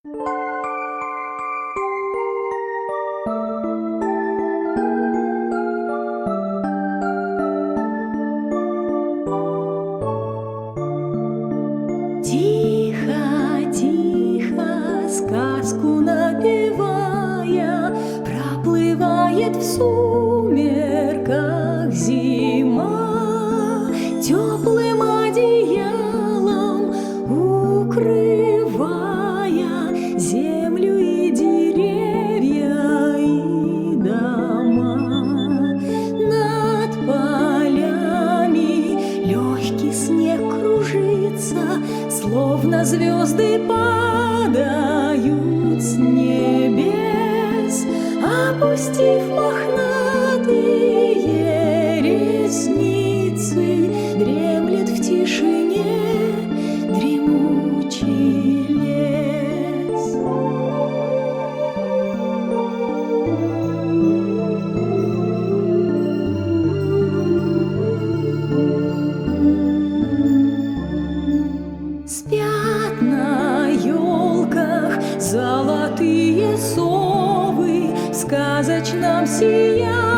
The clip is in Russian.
Тихо, тихо, сказку напевая, проплывает в сумерках зима, теплым одеялом укрывая землю и деревья и дома. Над полями легкий снег кружится, словно звезды падают с небес, опустив мохнатые ресницы, дремлет в тишине дремучий лес. Спят на елках золотые совы в сказочном сиянии.